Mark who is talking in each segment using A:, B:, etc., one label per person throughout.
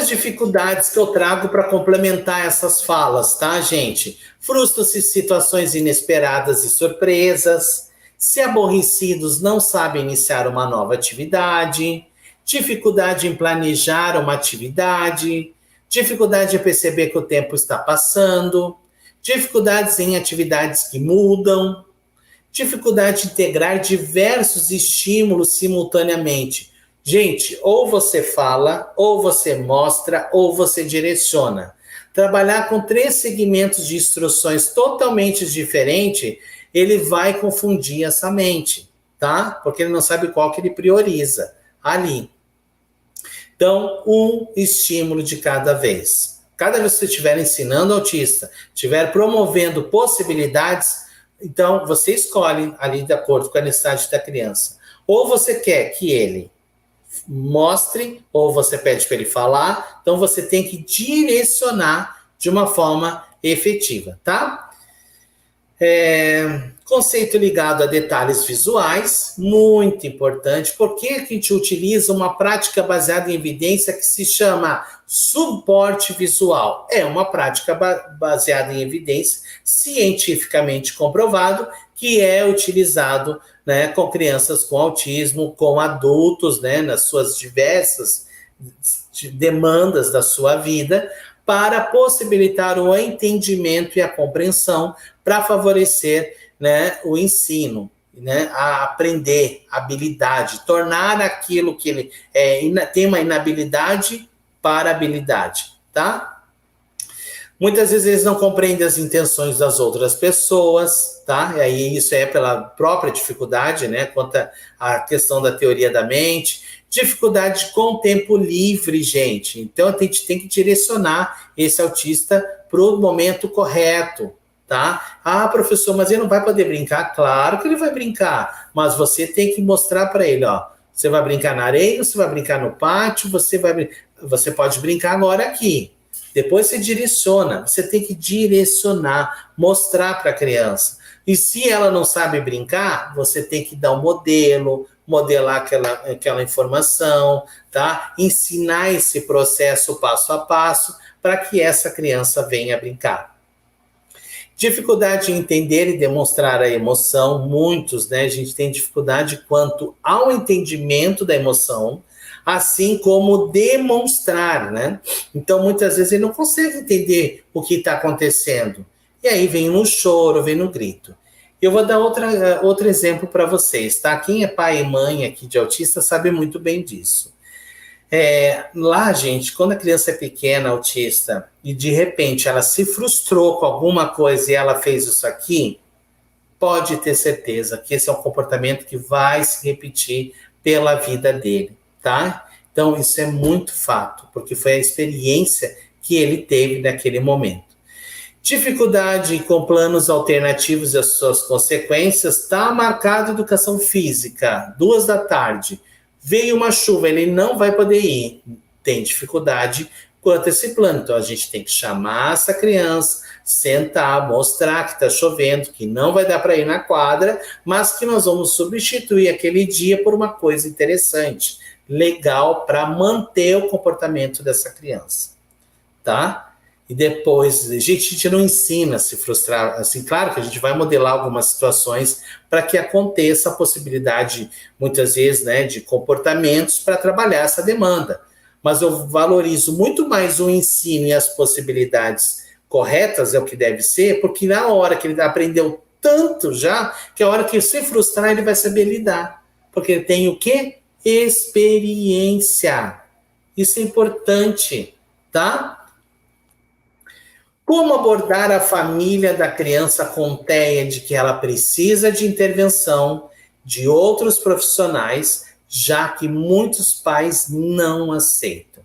A: Outras dificuldades que eu trago para complementar essas falas, tá, gente? Frustram-se situações inesperadas e surpresas, se aborrecidos não sabem iniciar uma nova atividade, dificuldade em planejar uma atividade, dificuldade em perceber que o tempo está passando, dificuldades em atividades que mudam, dificuldade de integrar diversos estímulos simultaneamente. Gente, ou você fala, ou você mostra, ou você direciona. Trabalhar com 3 segmentos de instruções totalmente diferentes, ele vai confundir essa mente, tá? Porque ele não sabe qual que ele prioriza ali. Então, um estímulo de cada vez. Cada vez que você estiver ensinando o autista, estiver promovendo possibilidades, então você escolhe ali de acordo com a necessidade da criança. Ou você quer que ele mostre, ou você pede para ele falar, então você tem que direcionar de uma forma efetiva, tá? Conceito ligado a detalhes visuais, muito importante. Por que a gente utiliza uma prática baseada em evidência que se chama suporte visual? É uma prática baseada em evidência, cientificamente comprovado, que é utilizado, né, com crianças com autismo, com adultos, né, nas suas diversas demandas da sua vida, para possibilitar o entendimento e a compreensão, para favorecer, né, o ensino, né, a aprender habilidade, tornar aquilo que ele tem uma inabilidade para habilidade, tá? Muitas vezes eles não compreendem as intenções das outras pessoas, tá? E aí isso é pela própria dificuldade, né? Quanto à questão da teoria da mente. Dificuldade com tempo livre, gente. Então a gente tem que direcionar esse autista para o momento correto, tá? Ah, professor, mas ele não vai poder brincar? Claro que ele vai brincar, mas você tem que mostrar para ele, ó. Você vai brincar na areia, você vai brincar no pátio, você pode brincar agora aqui. Depois você direciona, você tem que direcionar, mostrar para a criança. E se ela não sabe brincar, você tem que dar um modelo, modelar aquela informação, tá? Ensinar esse processo passo a passo para que essa criança venha brincar. Dificuldade em entender e demonstrar a emoção, muitos, né? A gente tem dificuldade quanto ao entendimento da emoção, assim como demonstrar, né? Então, muitas vezes ele não consegue entender o que está acontecendo. E aí vem no choro, vem no grito. Eu vou dar outro exemplo para vocês, tá? Quem é pai e mãe aqui de autista sabe muito bem disso. Lá, gente, quando a criança é pequena, autista, e de repente ela se frustrou com alguma coisa e ela fez isso aqui, pode ter certeza que esse é um comportamento que vai se repetir pela vida dele, tá? Então, isso é muito fato, porque foi a experiência que ele teve naquele momento. Dificuldade com planos alternativos e as suas consequências, está marcado educação física, 14h. Veio uma chuva, ele não vai poder ir. Tem dificuldade quanto a esse plano. Então, a gente tem que chamar essa criança, sentar, mostrar que está chovendo, que não vai dar para ir na quadra, mas que nós vamos substituir aquele dia por uma coisa interessante, legal, para manter o comportamento dessa criança, tá? E depois, a gente não ensina a se frustrar, assim, claro que a gente vai modelar algumas situações para que aconteça a possibilidade, muitas vezes, né, de comportamentos para trabalhar essa demanda. Mas eu valorizo muito mais o ensino e as possibilidades corretas, é o que deve ser, porque na hora que ele aprendeu tanto já, que a hora que se frustrar, ele vai saber lidar. Porque ele tem o quê? Experiência. Isso é importante, tá? Como abordar a família da criança com TEA de que ela precisa de intervenção de outros profissionais, já que muitos pais não aceitam?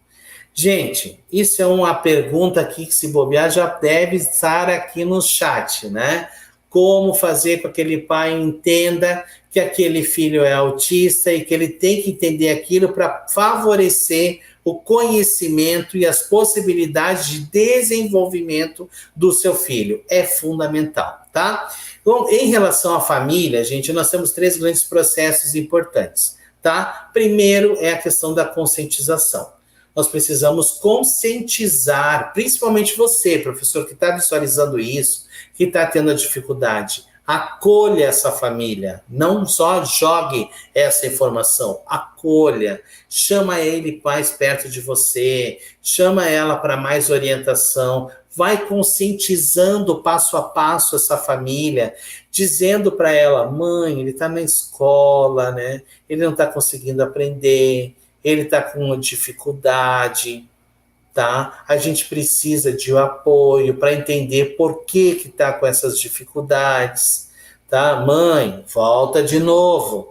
A: Gente, isso é uma pergunta aqui que, se bobear, já deve estar aqui no chat, né? Como fazer com que aquele pai entenda que aquele filho é autista e que ele tem que entender aquilo para favorecer o conhecimento e as possibilidades de desenvolvimento do seu filho. É fundamental, tá? Bom, em relação à família, gente, nós temos 3 grandes processos importantes, tá? Primeiro é a questão da conscientização. nós precisamos conscientizar, principalmente você, professor, que está visualizando isso, que está tendo a dificuldade. Acolha essa família, não só jogue essa informação, acolha, chama ele mais perto de você, chama ela para mais orientação, vai conscientizando passo a passo essa família, dizendo para ela, mãe, ele está na escola, né? Ele não está conseguindo aprender, ele está com uma dificuldade, tá? A gente precisa de um apoio para entender por que está com essas dificuldades, tá? Mãe, volta de novo.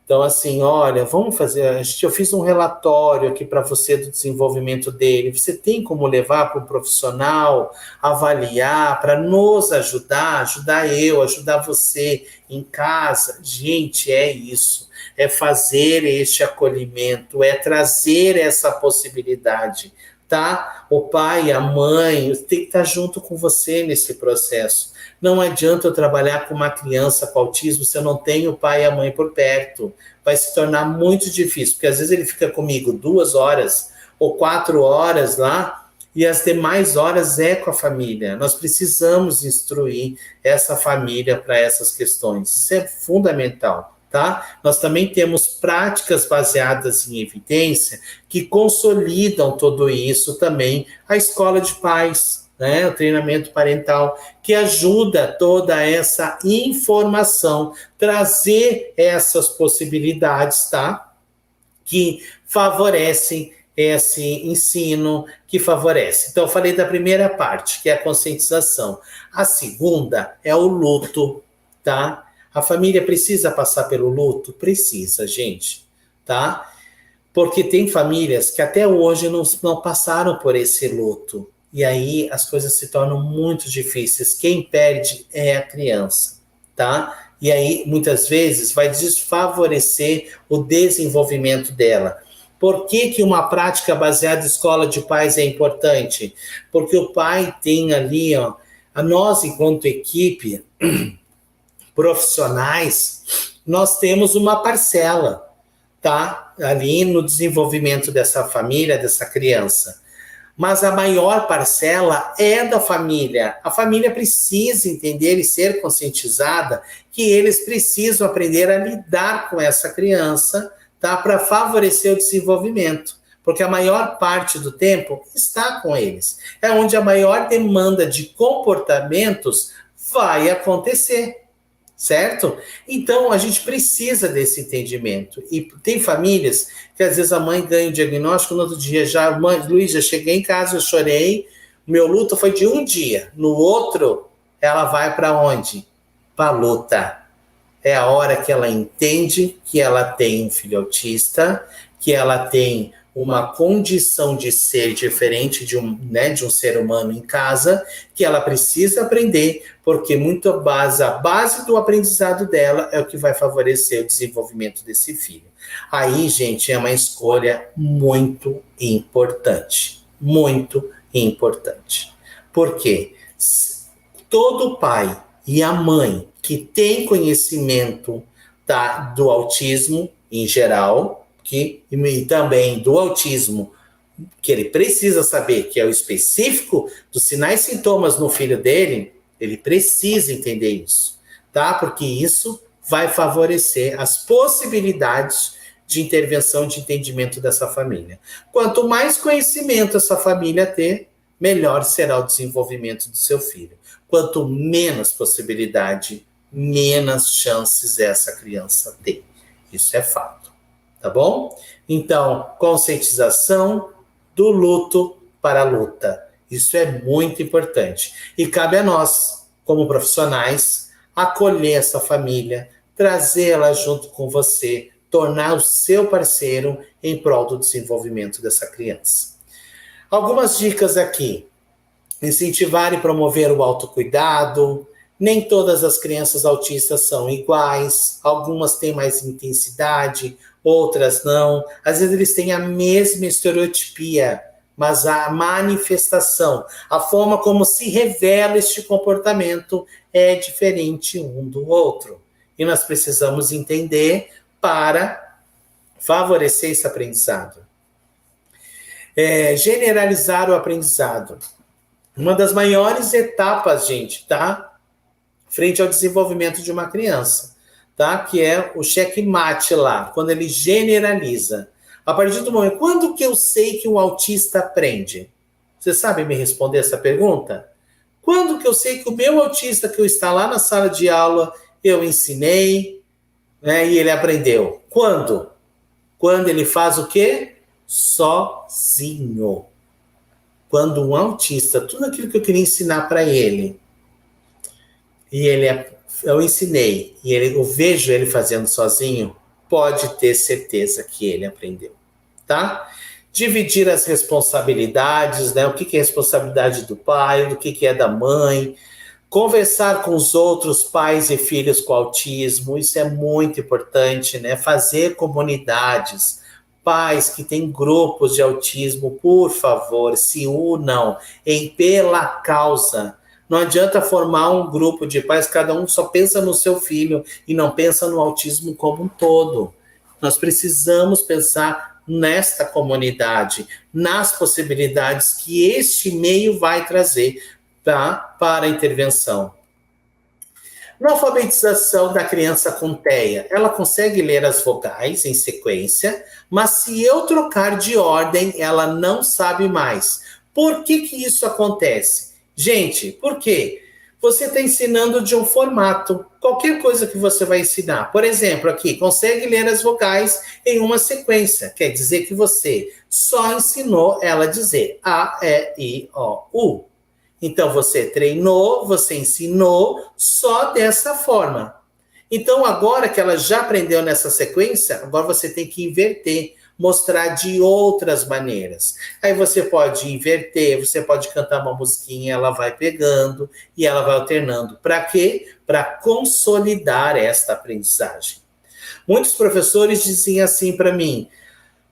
A: Então, assim, olha, vamos fazer. Eu fiz um relatório aqui para você do desenvolvimento dele. Você tem como levar para um profissional, avaliar, para nos ajudar, ajudar você em casa? Gente, é isso. É fazer este acolhimento, é trazer essa possibilidade, tá? O pai, a mãe, tem que estar junto com você nesse processo. Não adianta eu trabalhar com uma criança com autismo se eu não tenho o pai e a mãe por perto. Vai se tornar muito difícil, porque às vezes ele fica comigo 2 horas ou 4 horas lá, e as demais horas é com a família. Nós precisamos instruir essa família para essas questões. Isso é fundamental. Tá? Nós também temos práticas baseadas em evidência que consolidam tudo isso também, a escola de pais, né? O treinamento parental, que ajuda toda essa informação, trazer essas possibilidades, tá? Que favorecem esse ensino, que favorece. Então, eu falei da primeira parte, que é a conscientização. A segunda é o luto, tá? A família precisa passar pelo luto? Precisa, gente, tá? Porque tem famílias que até hoje não passaram por esse luto. E aí as coisas se tornam muito difíceis. Quem perde é a criança, tá? E aí, muitas vezes, vai desfavorecer o desenvolvimento dela. Por que uma prática baseada em escola de pais é importante? Porque o pai tem ali, ó, a nós, enquanto equipe, profissionais, nós temos uma parcela, tá? Ali no desenvolvimento dessa família, dessa criança. Mas a maior parcela é da família. A família precisa entender e ser conscientizada que eles precisam aprender a lidar com essa criança, tá? Para favorecer o desenvolvimento. Porque a maior parte do tempo está com eles. É onde a maior demanda de comportamentos vai acontecer. Certo? Então, a gente precisa desse entendimento. E tem famílias que, às vezes, a mãe ganha o diagnóstico, no outro dia já, mãe, Luiz, já cheguei em casa, eu chorei, meu luto foi de um dia. No outro, ela vai para onde? Para a luta. É a hora que ela entende que ela tem um filho autista, que ela tem uma condição de ser diferente de um ser humano em casa, que ela precisa aprender, porque a base do aprendizado dela é o que vai favorecer o desenvolvimento desse filho. Aí, gente, é uma escolha muito importante. Muito importante. Por quê? Todo pai e a mãe que tem conhecimento do autismo em geral, e também do autismo, que ele precisa saber, que é o específico dos sinais e sintomas no filho dele, ele precisa entender isso, tá? Porque isso vai favorecer as possibilidades de intervenção, de entendimento dessa família. Quanto mais conhecimento essa família ter, melhor será o desenvolvimento do seu filho. Quanto menos possibilidade, menos chances essa criança tem. Isso é fato. Tá bom? Então, conscientização do luto para a luta. Isso é muito importante. E cabe a nós, como profissionais, acolher essa família, trazê-la junto com você, tornar o seu parceiro em prol do desenvolvimento dessa criança. Algumas dicas aqui. Incentivar e promover o autocuidado. Nem todas as crianças autistas são iguais. Algumas têm mais intensidade, outras não. Às vezes eles têm a mesma estereotipia, mas a manifestação, a forma como se revela este comportamento é diferente um do outro. E nós precisamos entender para favorecer esse aprendizado. Generalizar o aprendizado. Uma das maiores etapas, gente, tá? Frente ao desenvolvimento de uma criança, tá? Que é o checkmate lá, quando ele generaliza. A partir do momento, quando que eu sei que um autista aprende? Você sabe me responder essa pergunta? Quando que eu sei que o meu autista que está lá na sala de aula, eu ensinei, né, e ele aprendeu? Quando? Quando ele faz o quê? Sozinho. Quando um autista, tudo aquilo que eu queria ensinar para ele, e eu ensinei, e eu vejo ele fazendo sozinho, pode ter certeza que ele aprendeu, tá? Dividir as responsabilidades, né? O que é responsabilidade do pai, do que é da mãe, conversar com os outros pais e filhos com autismo, isso é muito importante, né? Fazer comunidades. Pais que têm grupos de autismo, por favor, se unam em pela causa. Não adianta formar um grupo de pais, cada um só pensa no seu filho e não pensa no autismo como um todo. Nós precisamos pensar nesta comunidade, nas possibilidades que este meio vai trazer, tá? Para a intervenção. Na alfabetização da criança com TEA, ela consegue ler as vogais em sequência, mas se eu trocar de ordem, ela não sabe mais. Por que isso acontece? Gente, por quê? Você está ensinando de um formato. Qualquer coisa que você vai ensinar. Por exemplo, aqui, consegue ler as vogais em uma sequência. Quer dizer que você só ensinou ela a dizer A, E, I, O, U. Então, você treinou, você ensinou só dessa forma. Então, agora que ela já aprendeu nessa sequência, agora você tem que inverter, mostrar de outras maneiras. Aí você pode inverter, você pode cantar uma musiquinha, ela vai pegando e ela vai alternando. Para quê? Para consolidar esta aprendizagem. Muitos professores dizem assim para mim: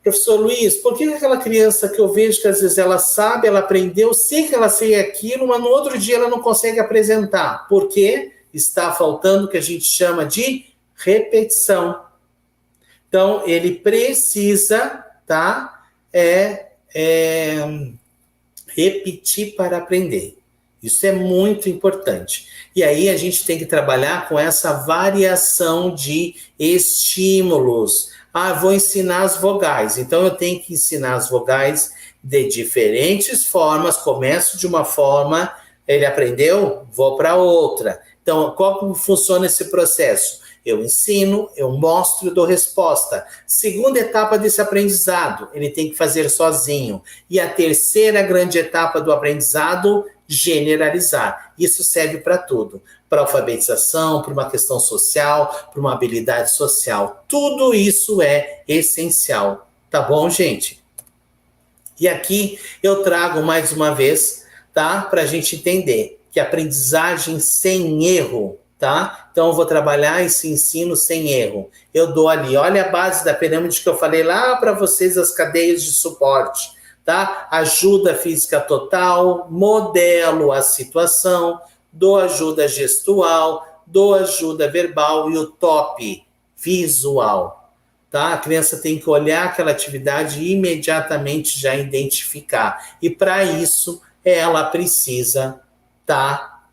A: professor Luiz, por que aquela criança que eu vejo que às vezes ela sabe, ela aprendeu, sei que ela sei aquilo, mas no outro dia ela não consegue apresentar? Porque está faltando o que a gente chama de repetição. Então, ele precisa, tá? Repetir para aprender. Isso é muito importante. E aí a gente tem que trabalhar com essa variação de estímulos. Vou ensinar as vogais. Então eu tenho que ensinar as vogais de diferentes formas. Começo de uma forma, ele aprendeu, vou para outra. Então, como funciona esse processo? Eu ensino, eu mostro e dou resposta. Segunda etapa desse aprendizado, ele tem que fazer sozinho. E a terceira grande etapa do aprendizado, generalizar. Isso serve para tudo. Para alfabetização, para uma questão social, para uma habilidade social. Tudo isso é essencial. Tá bom, gente? E aqui eu trago mais uma vez, tá? Para a gente entender que aprendizagem sem erro, tá? Então eu vou trabalhar esse ensino sem erro. Eu dou ali, olha a base da pirâmide que eu falei lá para vocês, as cadeias de suporte, tá? Ajuda física total, modelo a situação, dou ajuda gestual, dou ajuda verbal e o top, visual, tá? A criança tem que olhar aquela atividade e imediatamente já identificar. E para isso, ela precisa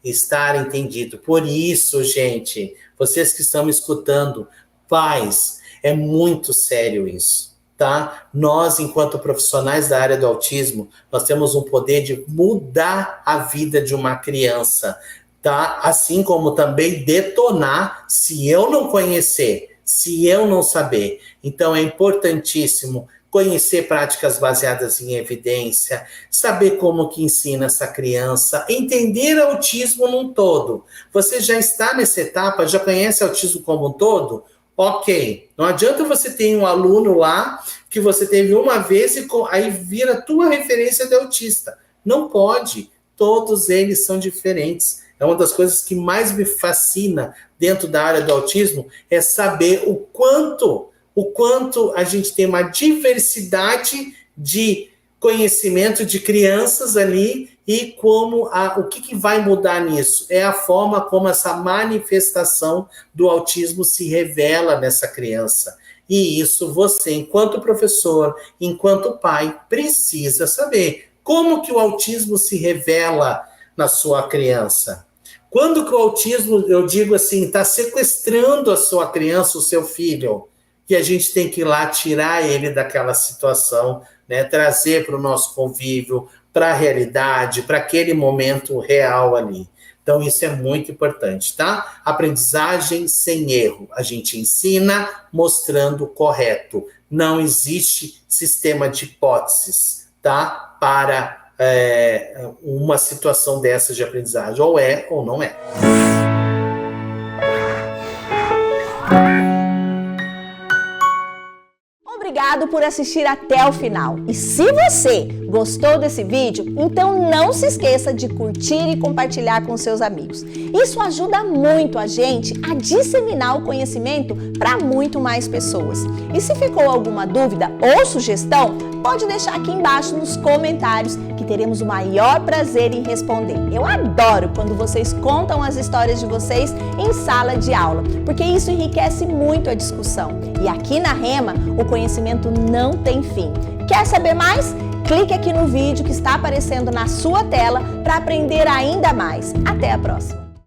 A: estar entendido. Por isso, gente, vocês que estão me escutando, pais, é muito sério isso, tá? Nós, enquanto profissionais da área do autismo, nós temos um poder de mudar a vida de uma criança, tá? Assim como também detonar se eu não conhecer, se eu não saber. Então, é importantíssimo conhecer práticas baseadas em evidência, saber como que ensina essa criança, entender autismo num todo. Você já está nessa etapa, já conhece autismo como um todo? Ok, não adianta você ter um aluno lá que você teve uma vez e aí vira a tua referência de autista. Não pode, todos eles são diferentes. É uma das coisas que mais me fascina dentro da área do autismo, é saber o quanto a gente tem uma diversidade de conhecimento de crianças ali e como o que vai mudar nisso? É a forma como essa manifestação do autismo se revela nessa criança. E isso você, enquanto professor, enquanto pai, precisa saber. Como que o autismo se revela na sua criança? Quando que o autismo, eu digo assim, está sequestrando a sua criança, o seu filho, que a gente tem que ir lá tirar ele daquela situação, né? Trazer para o nosso convívio, para a realidade, para aquele momento real ali. Então, isso é muito importante, tá? Aprendizagem sem erro. A gente ensina mostrando o correto. Não existe sistema de hipóteses, tá? Para uma situação dessa de aprendizagem. Ou é ou não é.
B: Obrigado por assistir até o final. E se você gostou desse vídeo, então não se esqueça de curtir e compartilhar com seus amigos. Isso ajuda muito a gente a disseminar o conhecimento para muito mais pessoas. E se ficou alguma dúvida ou sugestão, pode deixar aqui embaixo nos comentários que teremos o maior prazer em responder. Eu adoro quando vocês contam as histórias de vocês em sala de aula, porque isso enriquece muito a discussão. E aqui na Rema, o conhecimento não tem fim. Quer saber mais? Clique aqui no vídeo que está aparecendo na sua tela para aprender ainda mais. Até a próxima!